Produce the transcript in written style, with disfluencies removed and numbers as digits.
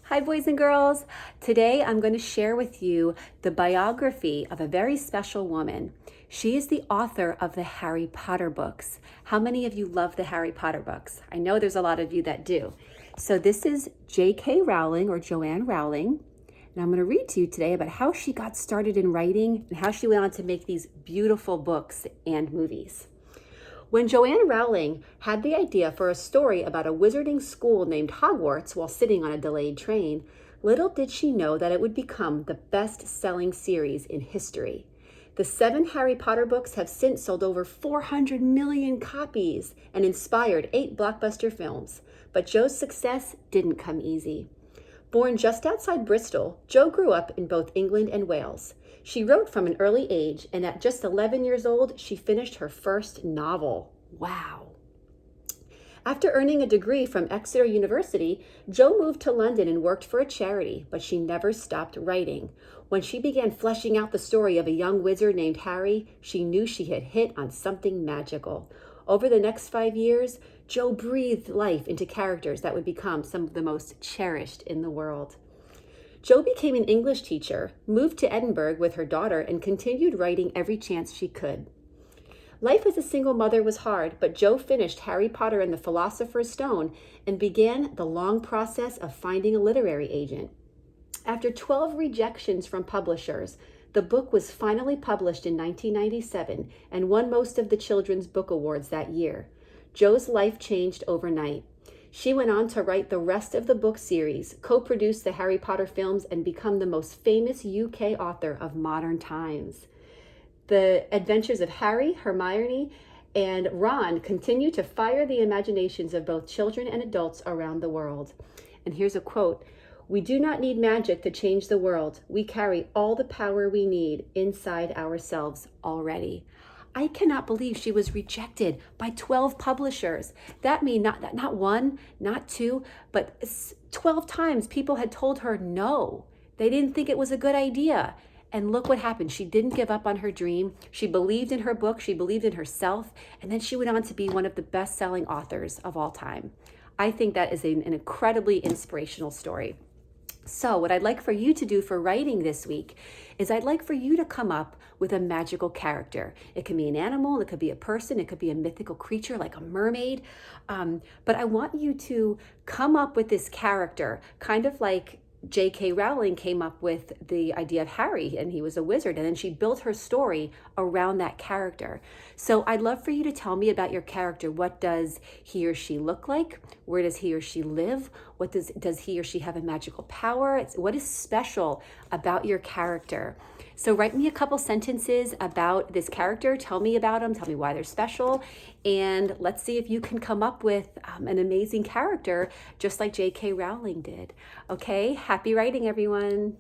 Hi, boys and girls. Today I'm going to share with you the biography of a very special woman. She is the author of the Harry Potter books. How many of you love the Harry Potter books? I know there's a lot of you that do. So this is J.K. Rowling, or Joanne Rowling, and I'm going to read to you today about how she got started in writing and how she went on to make these beautiful books and movies. When Joanne Rowling had the idea for a story about a wizarding school named Hogwarts while sitting on a delayed train, little did she know that it would become the best-selling series in history. The 7 Harry Potter books have since sold over 400 million copies and inspired 8 blockbuster films. But Jo's success didn't come easy. Born just outside Bristol, Jo grew up in both England and Wales. She wrote from an early age, and at just 11 years old, she finished her first novel. Wow. After earning a degree from Exeter University, Jo moved to London and worked for a charity, but she never stopped writing. When she began fleshing out the story of a young wizard named Harry, she knew she had hit on something magical. Over the next 5 years, Jo breathed life into characters that would become some of the most cherished in the world. Jo became an English teacher, moved to Edinburgh with her daughter, and continued writing every chance she could. Life as a single mother was hard, but Jo finished Harry Potter and the Philosopher's Stone and began the long process of finding a literary agent. After 12 rejections from publishers, the book was finally published in 1997 and won most of the Children's Book Awards that year. Jo's life changed overnight. She went on to write the rest of the book series, co-produce the Harry Potter films, and become the most famous UK author of modern times. The adventures of Harry, Hermione, and Ron continue to fire the imaginations of both children and adults around the world. And here's a quote: "We do not need magic to change the world. We carry all the power we need inside ourselves already." I cannot believe she was rejected by 12 publishers. That means not one, not two, but 12 times people had told her no. They didn't think it was a good idea. And look what happened. She didn't give up on her dream. She believed in her book. She believed in herself. And then she went on to be one of the best-selling authors of all time. I think that is an incredibly inspirational story. So what I'd like for you to do for writing this week is I'd like for you to come up with a magical character. It can be an animal, it could be a person, it could be a mythical creature like a mermaid. But I want you to come up with this character, kind of like J.K. Rowling came up with the idea of Harry, and he was a wizard, and then she built her story around that character. So I'd love for you to tell me about your character. What does he or she look like? Where does he or she live? What does he or she have a magical power? What is special about your character? So write me a couple sentences about this character. Tell me about them. Tell me why they're special. And let's see if you can come up with an amazing character just like J.K. Rowling did. Okay, happy writing, everyone.